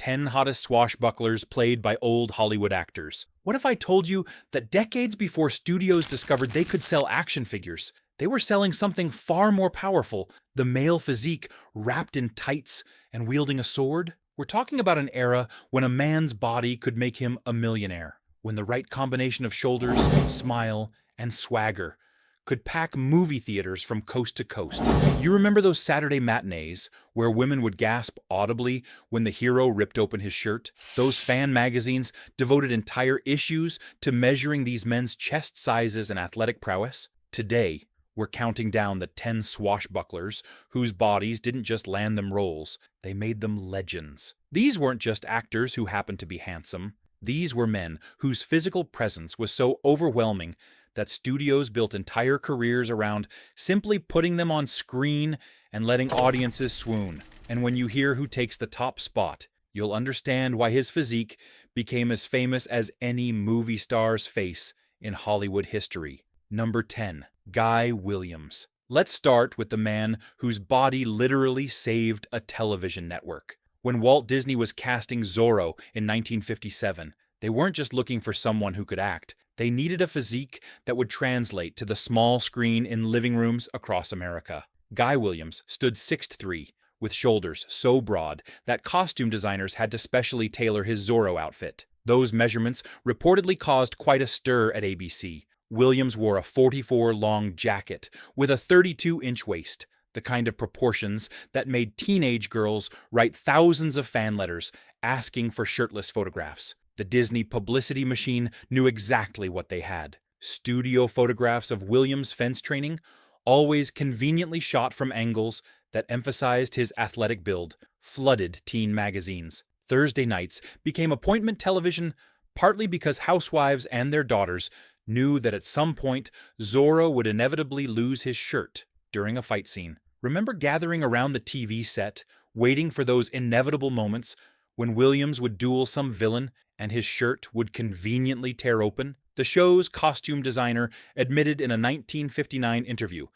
10 hottest swashbucklers played by old Hollywood actors. What if I told you that decades before studios discovered they could sell action figures, they were selling something far more powerful, the male physique wrapped in tights and wielding a sword? We're talking about an era when a man's body could make him a millionaire, when the right combination of shoulders, smile, and swagger could pack movie theaters from coast to coast. You remember those Saturday matinees where women would gasp audibly when the hero ripped open his shirt? Those fan magazines devoted entire issues to measuring these men's chest sizes and athletic prowess? Today, we're counting down the 10 swashbucklers whose bodies didn't just land them roles, they made them legends. These weren't just actors who happened to be handsome. These were men whose physical presence was so overwhelming that studios built entire careers around simply putting them on screen and letting audiences swoon. And when you hear who takes the top spot, you'll understand why his physique became as famous as any movie star's face in Hollywood history. Number 10. Guy Williams. Let's start with the man whose body literally saved a television network. When Walt Disney was casting Zorro in 1957, they weren't just looking for someone who could act. They needed a physique that would translate to the small screen in living rooms across America. Guy Williams stood 6'3", with shoulders so broad that costume designers had to specially tailor his Zorro outfit. Those measurements reportedly caused quite a stir at ABC. Williams wore a 44-long jacket with a 32-inch waist, the kind of proportions that made teenage girls write thousands of fan letters asking for shirtless photographs. The Disney publicity machine knew exactly what they had. Studio photographs of Williams' fence training, always conveniently shot from angles that emphasized his athletic build, flooded teen magazines. Thursday nights became appointment television partly because housewives and their daughters knew that at some point Zorro would inevitably lose his shirt during a fight scene. Remember gathering around the TV set, waiting for those inevitable moments when Williams would duel some villain and his shirt would conveniently tear open? The show's costume designer admitted in a 1959 interview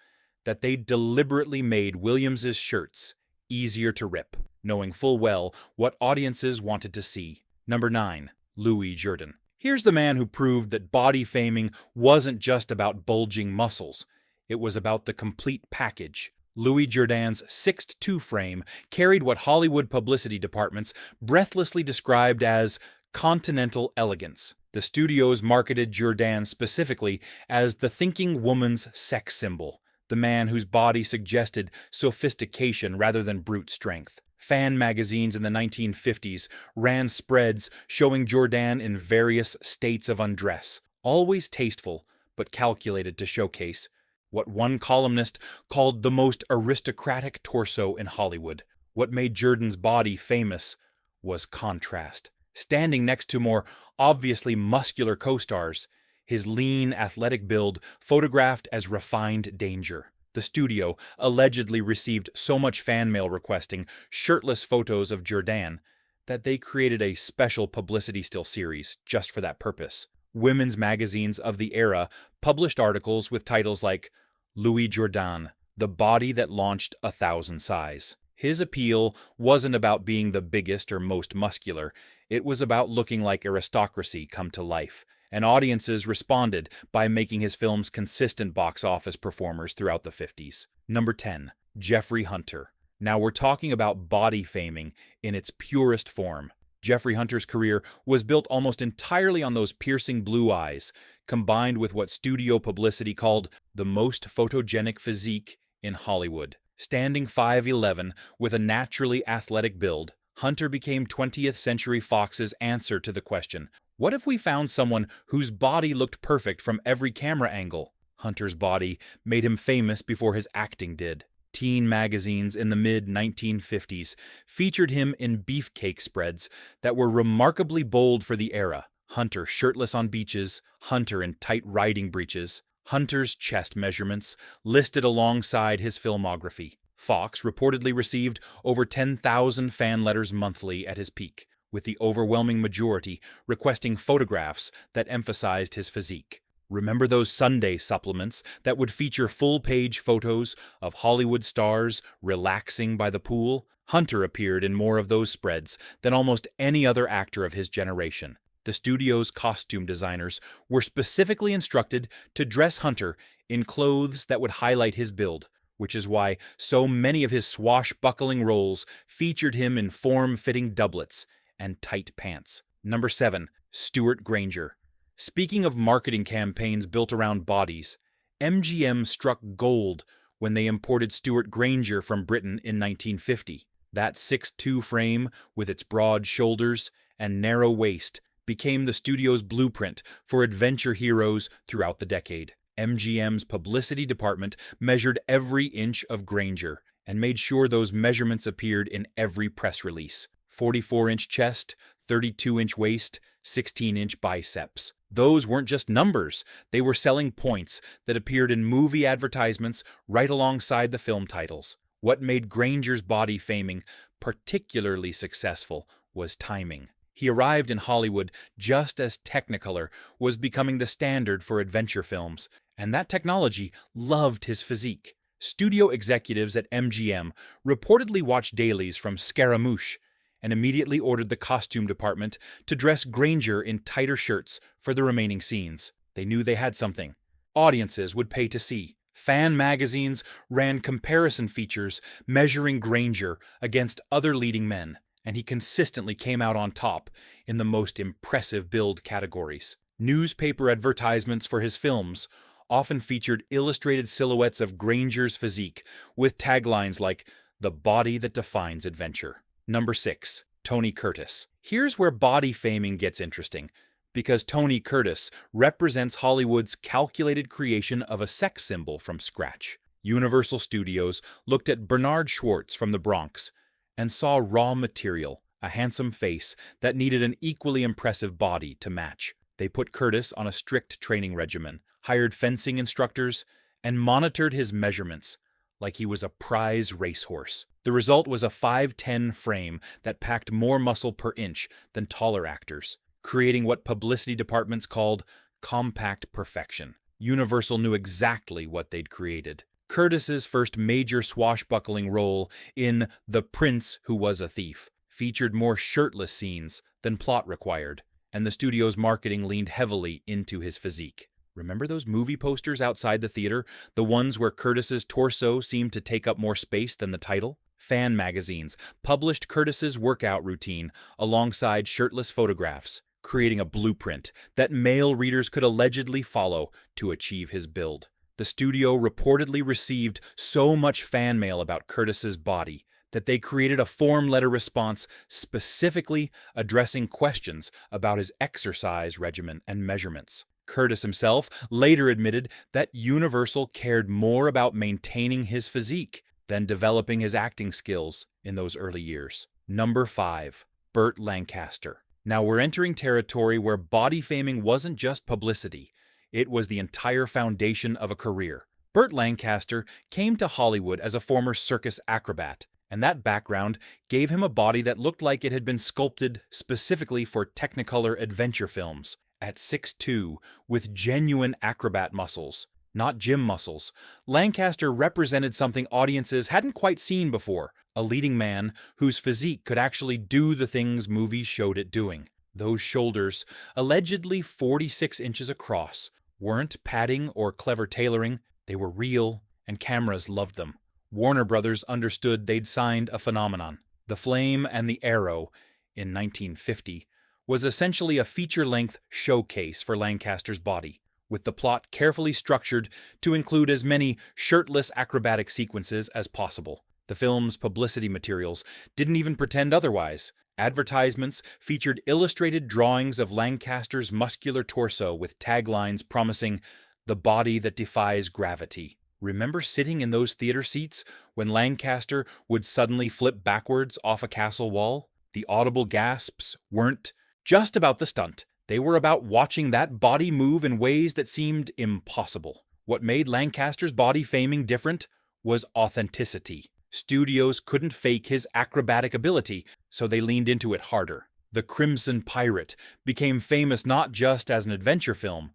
that they deliberately made Williams's shirts easier to rip, knowing full well what audiences wanted to see. Number 9. Louis Jourdan. Here's the man who proved that body faming wasn't just about bulging muscles. It was about the complete package. Louis Jourdan's 6'2" frame carried what Hollywood publicity departments breathlessly described as continental elegance. The studios marketed Jourdan specifically as the thinking woman's sex symbol, the man whose body suggested sophistication rather than brute strength. Fan magazines in the 1950s ran spreads showing Jourdan in various states of undress, always tasteful but calculated to showcase what one columnist called the most aristocratic torso in Hollywood. What made Jourdan's body famous was contrast. Standing next to more obviously muscular co-stars, his lean, athletic build photographed as refined danger. The studio allegedly received so much fan mail requesting shirtless photos of Jourdan that they created a special publicity still series just for that purpose. Women's magazines of the era published articles with titles like Louis Jourdan, the body that launched 1,000 size. His appeal wasn't about being the biggest or most muscular. It was about looking like aristocracy come to life, and audiences responded by making his films consistent box office performers throughout the 50s. Number 10. Jeffrey Hunter. Now we're talking about body faming in its purest form. Jeffrey Hunter's career was built almost entirely on those piercing blue eyes, combined with what studio publicity called the most photogenic physique in Hollywood. Standing 5'11" with a naturally athletic build, Hunter became 20th Century Fox's answer to the question, what if we found someone whose body looked perfect from every camera angle? Hunter's body made him famous before his acting did. Teen magazines in the mid-1950s featured him in beefcake spreads that were remarkably bold for the era. Hunter shirtless on beaches, Hunter in tight riding breeches, Hunter's chest measurements listed alongside his filmography. Fox reportedly received over 10,000 fan letters monthly at his peak, with the overwhelming majority requesting photographs that emphasized his physique. Remember those Sunday supplements that would feature full-page photos of Hollywood stars relaxing by the pool? Hunter appeared in more of those spreads than almost any other actor of his generation. The studio's costume designers were specifically instructed to dress Hunter in clothes that would highlight his build, which is why so many of his swashbuckling roles featured him in form-fitting doublets and tight pants. Number 7. Stewart Granger. Speaking of marketing campaigns built around bodies, MGM struck gold when they imported Stewart Granger from Britain in 1950. That 6'2" frame, with its broad shoulders and narrow waist, became the studio's blueprint for adventure heroes throughout the decade. MGM's publicity department measured every inch of Granger and made sure those measurements appeared in every press release. 44-inch chest, 32-inch waist, 16-inch biceps. Those weren't just numbers, they were selling points that appeared in movie advertisements right alongside the film titles. What made Granger's body faming particularly successful was timing. He arrived in Hollywood just as Technicolor was becoming the standard for adventure films, and that technology loved his physique. Studio executives at MGM reportedly watched dailies from Scaramouche and immediately ordered the costume department to dress Granger in tighter shirts for the remaining scenes. They knew they had something audiences would pay to see. Fan magazines ran comparison features measuring Granger against other leading men, and he consistently came out on top in the most impressive build categories. Newspaper advertisements for his films often featured illustrated silhouettes of Granger's physique with taglines like, "The body that defines adventure." Number 6. Tony Curtis. Here's where body faming gets interesting, because Tony Curtis represents Hollywood's calculated creation of a sex symbol from scratch. Universal Studios looked at Bernard Schwartz from the Bronx and saw raw material, a handsome face that needed an equally impressive body to match. They put Curtis on a strict training regimen, hired fencing instructors, and monitored his measurements like he was a prize racehorse. The result was a 5'10" frame that packed more muscle per inch than taller actors, creating what publicity departments called compact perfection. Universal knew exactly what they'd created. Curtis's first major swashbuckling role in The Prince Who Was a Thief featured more shirtless scenes than plot required, and the studio's marketing leaned heavily into his physique. Remember those movie posters outside the theater, the ones where Curtis's torso seemed to take up more space than the title? Fan magazines published Curtis's workout routine alongside shirtless photographs, creating a blueprint that male readers could allegedly follow to achieve his build. The studio reportedly received so much fan mail about Curtis's body that they created a form letter response specifically addressing questions about his exercise regimen and measurements. Curtis himself later admitted that Universal cared more about maintaining his physique than developing his acting skills in those early years. Number 5. Burt Lancaster. Now we're entering territory where body faming wasn't just publicity, it was the entire foundation of a career. Burt Lancaster came to Hollywood as a former circus acrobat, and that background gave him a body that looked like it had been sculpted specifically for Technicolor adventure films. At 6'2", with genuine acrobat muscles, not gym muscles, Lancaster represented something audiences hadn't quite seen before, a leading man whose physique could actually do the things movies showed it doing. Those shoulders, allegedly 46 inches across, weren't padding or clever tailoring, they were real, and cameras loved them. Warner Brothers understood they'd signed a phenomenon. The Flame and the Arrow, in 1950, was essentially a feature-length showcase for Lancaster's body, with the plot carefully structured to include as many shirtless acrobatic sequences as possible. The film's publicity materials didn't even pretend otherwise. Advertisements featured illustrated drawings of Lancaster's muscular torso with taglines promising "the body that defies gravity." Remember sitting in those theater seats when Lancaster would suddenly flip backwards off a castle wall? The audible gasps weren't just about the stunt. They were about watching that body move in ways that seemed impossible. What made Lancaster's body faming different was authenticity. Studios couldn't fake his acrobatic ability, so they leaned into it harder. The Crimson Pirate became famous not just as an adventure film,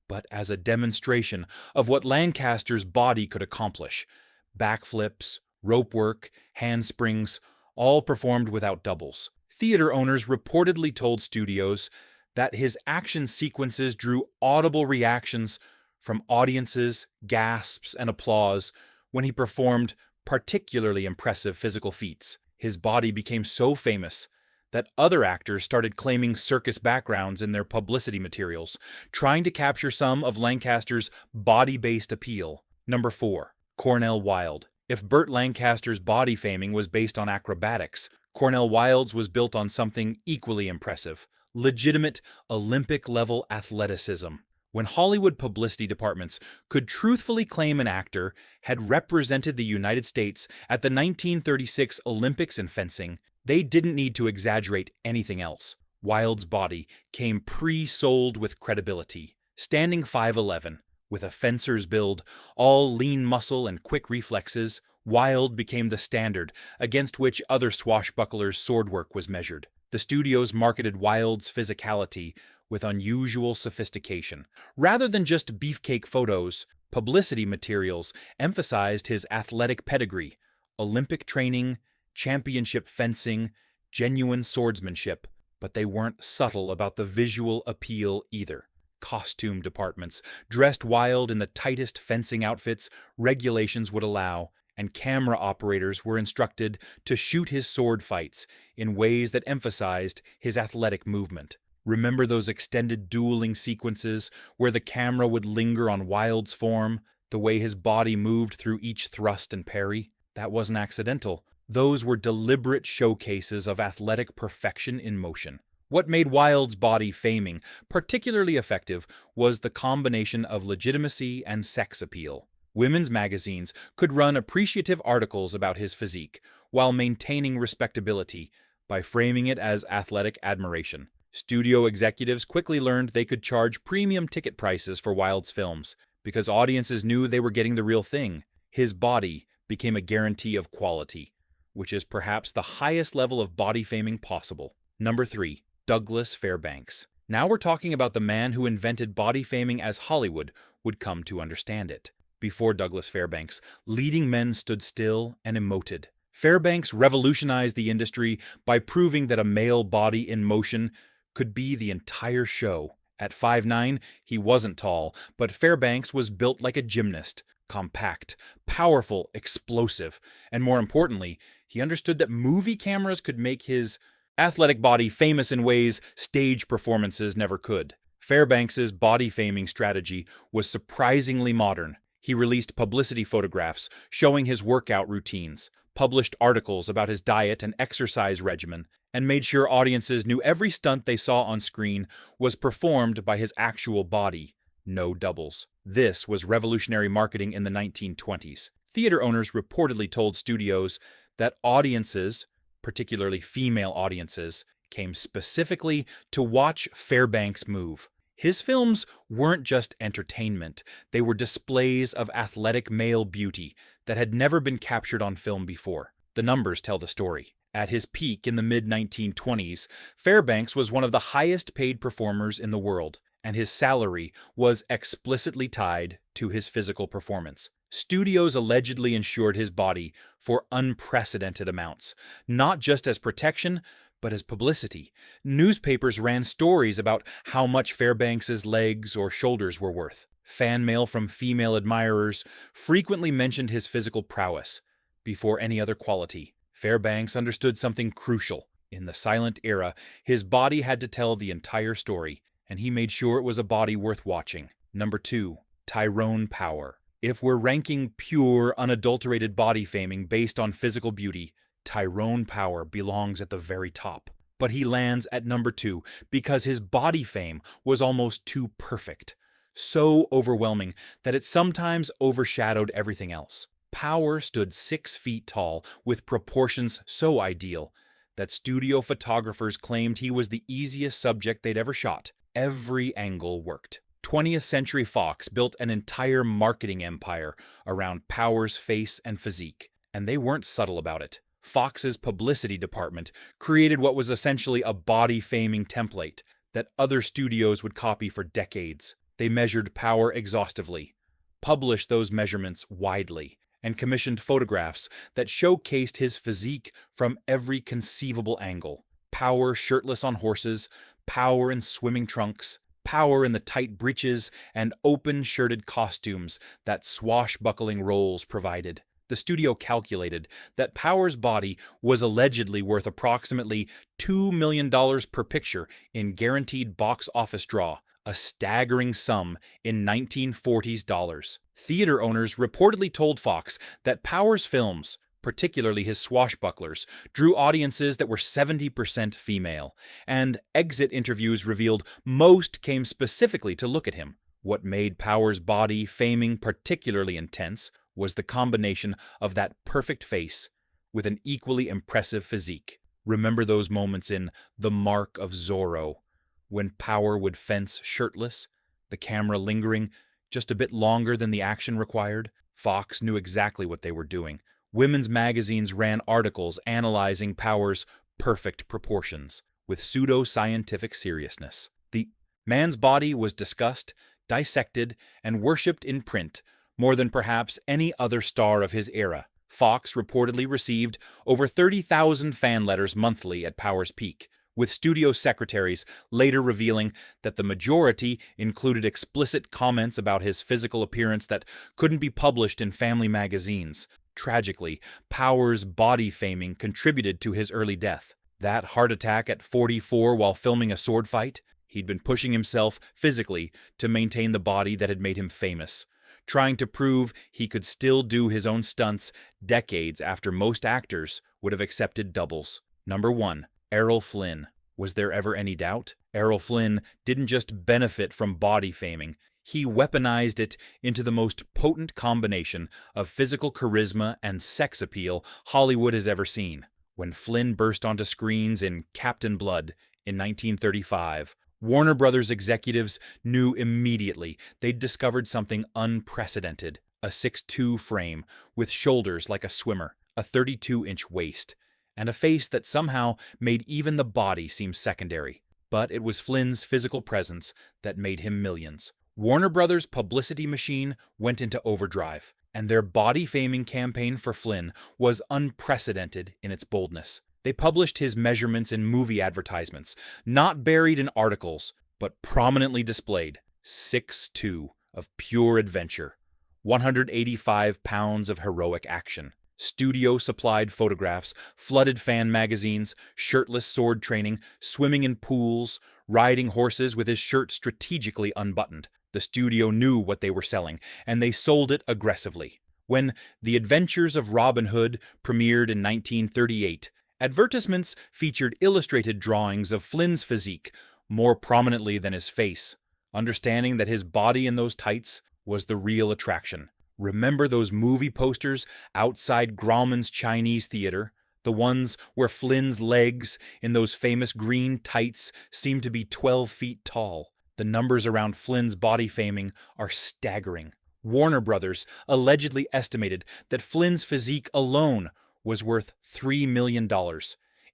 but as a demonstration of what Lancaster's body could accomplish. Backflips, rope work, handsprings, all performed without doubles. Theater owners reportedly told studios that his action sequences drew audible reactions from audiences, gasps, and applause when he performed particularly impressive physical feats. His body became so famous that other actors started claiming circus backgrounds in their publicity materials, trying to capture some of Lancaster's body-based appeal. Number 4. Cornel Wilde. If Burt Lancaster's body faming was based on acrobatics, Cornel Wilde's was built on something equally impressive: legitimate Olympic-level athleticism. When Hollywood publicity departments could truthfully claim an actor had represented the United States at the 1936 Olympics in fencing, they didn't need to exaggerate anything else. Wilde's body came pre-sold with credibility. Standing 5'11", with a fencer's build, all lean muscle and quick reflexes, Wilde became the standard against which other swashbucklers' swordwork was measured. The studios marketed Wilde's physicality with unusual sophistication. Rather than just beefcake photos, publicity materials emphasized his athletic pedigree, Olympic training, championship fencing, genuine swordsmanship, but they weren't subtle about the visual appeal either. Costume departments dressed Wilde in the tightest fencing outfits regulations would allow, and camera operators were instructed to shoot his sword fights in ways that emphasized his athletic movement. Remember those extended dueling sequences where the camera would linger on Wilde's form, the way his body moved through each thrust and parry? That wasn't accidental. Those were deliberate showcases of athletic perfection in motion. What made Wilde's body faming particularly effective was the combination of legitimacy and sex appeal. Women's magazines could run appreciative articles about his physique while maintaining respectability by framing it as athletic admiration. Studio executives quickly learned they could charge premium ticket prices for Wilde's films because audiences knew they were getting the real thing. His body became a guarantee of quality, which is perhaps the highest level of body faming possible. Number 3. Douglas Fairbanks. Now we're talking about the man who invented body faming as Hollywood would come to understand it. Before Douglas Fairbanks, leading men stood still and emoted. Fairbanks revolutionized the industry by proving that a male body in motion could be the entire show. At 5'9", he wasn't tall, but Fairbanks was built like a gymnast, compact, powerful, explosive, and more importantly, he understood that movie cameras could make his athletic body famous in ways stage performances never could. Fairbanks's body faming strategy was surprisingly modern. He released publicity photographs showing his workout routines, published articles about his diet and exercise regimen, and made sure audiences knew every stunt they saw on screen was performed by his actual body. No doubles. This was revolutionary marketing in the 1920s. Theater owners reportedly told studios that audiences, particularly female audiences, came specifically to watch Fairbanks move. His films weren't just entertainment, they were displays of athletic male beauty that had never been captured on film before. The numbers tell the story. At his peak in the mid-1920s, Fairbanks was one of the highest-paid performers in the world, and his salary was explicitly tied to his physical performance. Studios allegedly insured his body for unprecedented amounts, not just as protection, but as publicity. Newspapers ran stories about how much Fairbanks's legs or shoulders were worth. Fan mail from female admirers frequently mentioned his physical prowess before any other quality. Fairbanks understood something crucial. In the silent era, his body had to tell the entire story, and he made sure it was a body worth watching. Number 2. Tyrone Power. If we're ranking pure, unadulterated body faming based on physical beauty, Tyrone Power belongs at the very top. But he lands at number 2 because his body fame was almost too perfect, so overwhelming that it sometimes overshadowed everything else. Power stood 6 feet tall with proportions so ideal that studio photographers claimed he was the easiest subject they'd ever shot. Every angle worked. 20th Century Fox built an entire marketing empire around Power's face and physique, and they weren't subtle about it. Fox's publicity department created what was essentially a body-faming template that other studios would copy for decades. They measured Power exhaustively, published those measurements widely, and commissioned photographs that showcased his physique from every conceivable angle. Power shirtless on horses, Power in swimming trunks, Power in the tight breeches and open-shirted costumes that swashbuckling roles provided. The studio calculated that Power's body was allegedly worth approximately $2 million per picture in guaranteed box office draw, a staggering sum in 1940s dollars. Theater owners reportedly told Fox that Power's films, particularly his Swashbucklers, drew audiences that were 70% female, and exit interviews revealed most came specifically to look at him. What made Power's body faming particularly intense was the combination of that perfect face with an equally impressive physique. Remember those moments in The Mark of Zorro, when Power would fence shirtless, the camera lingering just a bit longer than the action required? Fox knew exactly what they were doing. Women's magazines ran articles analyzing Power's perfect proportions with pseudo-scientific seriousness. The man's body was discussed, dissected, and worshipped in print more than perhaps any other star of his era. Fox reportedly received over 30,000 fan letters monthly at Power's peak, with studio secretaries later revealing that the majority included explicit comments about his physical appearance that couldn't be published in family magazines. Tragically, Power's body faming contributed to his early death. That heart attack at 44 while filming a sword fight? He'd been pushing himself physically to maintain the body that had made him famous, trying to prove he could still do his own stunts decades after most actors would have accepted doubles. Number 1. Errol Flynn. Was there ever any doubt? Errol Flynn didn't just benefit from body faming, he weaponized it into the most potent combination of physical charisma and sex appeal Hollywood has ever seen. When Flynn burst onto screens in Captain Blood in 1935, Warner Brothers executives knew immediately they'd discovered something unprecedented. A 6'2" frame with shoulders like a swimmer, a 32-inch waist, and a face that somehow made even the body seem secondary. But it was Flynn's physical presence that made him millions. Warner Brothers' publicity machine went into overdrive, and their body-faming campaign for Flynn was unprecedented in its boldness. They published his measurements in movie advertisements, not buried in articles, but prominently displayed. 6'2" of pure adventure, 185 pounds of heroic action. Studio-supplied photographs flooded fan magazines, shirtless sword training, swimming in pools, riding horses with his shirt strategically unbuttoned. The studio knew what they were selling, and they sold it aggressively. When The Adventures of Robin Hood premiered in 1938, advertisements featured illustrated drawings of Flynn's physique more prominently than his face, understanding that his body in those tights was the real attraction. Remember those movie posters outside Grauman's Chinese Theater? The ones where Flynn's legs in those famous green tights seemed to be 12 feet tall. The numbers around Flynn's body faming are staggering. Warner Brothers allegedly estimated that Flynn's physique alone was worth $3 million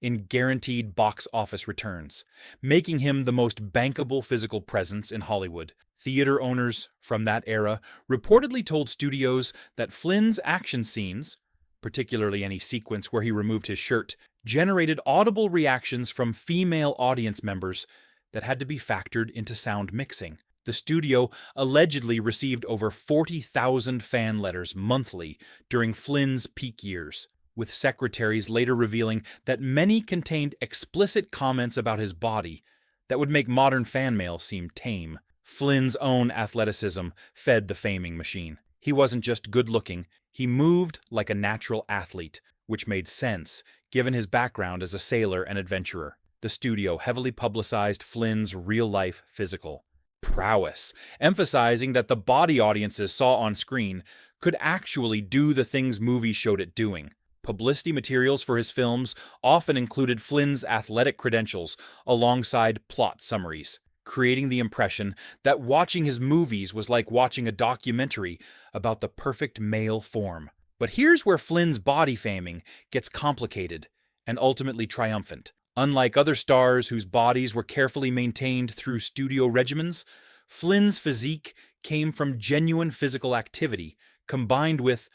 in guaranteed box office returns, making him the most bankable physical presence in Hollywood. Theater owners from that era reportedly told studios that Flynn's action scenes, particularly any sequence where he removed his shirt, generated audible reactions from female audience members that had to be factored into sound mixing. The studio allegedly received over 40,000 fan letters monthly during Flynn's peak years, with secretaries later revealing that many contained explicit comments about his body that would make modern fan mail seem tame. Flynn's own athleticism fed the faming machine. He wasn't just good-looking, he moved like a natural athlete, which made sense given his background as a sailor and adventurer. The studio heavily publicized Flynn's real-life physical prowess, emphasizing that the body audiences saw on screen could actually do the things movies showed it doing. Publicity materials for his films often included Flynn's athletic credentials alongside plot summaries, creating the impression that watching his movies was like watching a documentary about the perfect male form. But here's where Flynn's body faming gets complicated and ultimately triumphant. Unlike other stars whose bodies were carefully maintained through studio regimens, Flynn's physique came from genuine physical activity combined with,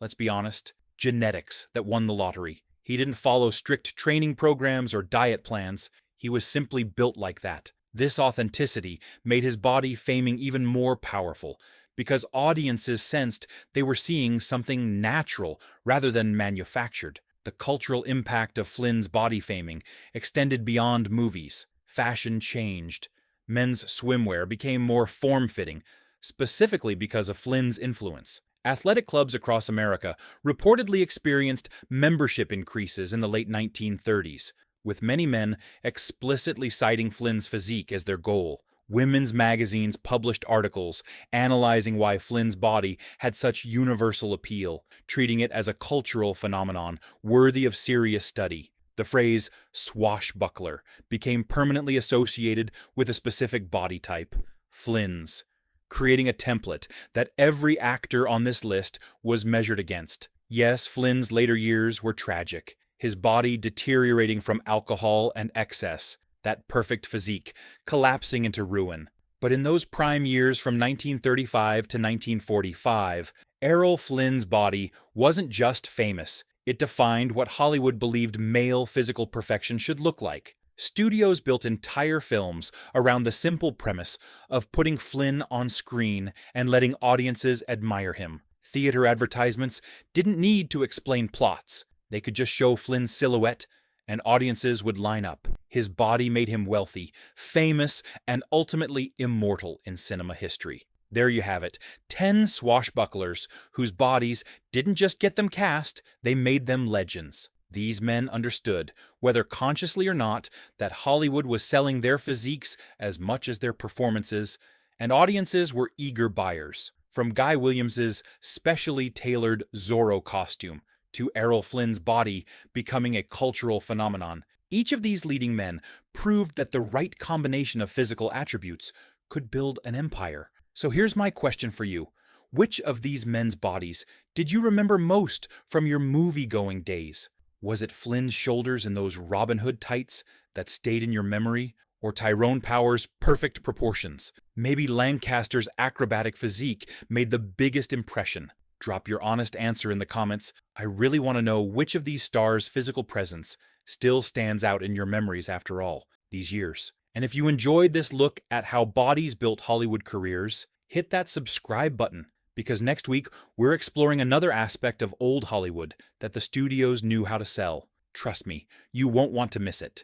Let's be honest, genetics that won the lottery. He didn't follow strict training programs or diet plans. He was simply built like that. This authenticity made his body faming even more powerful, because audiences sensed they were seeing something natural rather than manufactured. The cultural impact of Flynn's body faming extended beyond movies. Fashion changed. Men's swimwear became more form-fitting, specifically because of Flynn's influence. Athletic clubs across America reportedly experienced membership increases in the late 1930s, with many men explicitly citing Flynn's physique as their goal. Women's magazines published articles analyzing why Flynn's body had such universal appeal, treating it as a cultural phenomenon worthy of serious study. The phrase swashbuckler became permanently associated with a specific body type, Flynn's, creating a template that every actor on this list was measured against. Yes, Flynn's later years were tragic, his body deteriorating from alcohol and excess, that perfect physique collapsing into ruin. But in those prime years from 1935 to 1945, Errol Flynn's body wasn't just famous. It defined what Hollywood believed male physical perfection should look like. Studios built entire films around the simple premise of putting Flynn on screen and letting audiences admire him. Theater advertisements didn't need to explain plots. They could just show Flynn's silhouette, and audiences would line up. His body made him wealthy, famous, and ultimately immortal in cinema history. There you have it, 10 swashbucklers whose bodies didn't just get them cast, they made them legends. These men understood, whether consciously or not, that Hollywood was selling their physiques as much as their performances, and audiences were eager buyers. From Guy Williams's specially tailored Zorro costume to Errol Flynn's body becoming a cultural phenomenon, each of these leading men proved that the right combination of physical attributes could build an empire. So here's my question for you. Which of these men's bodies did you remember most from your movie-going days? Was it Flynn's shoulders in those Robin Hood tights that stayed in your memory? Or Tyrone Power's perfect proportions? Maybe Lancaster's acrobatic physique made the biggest impression. Drop your honest answer in the comments. I really want to know which of these stars' physical presence still stands out in your memories after all these years. And if you enjoyed this look at how bodies built Hollywood careers, hit that subscribe button, because next week we're exploring another aspect of old Hollywood that the studios knew how to sell. Trust me, you won't want to miss it.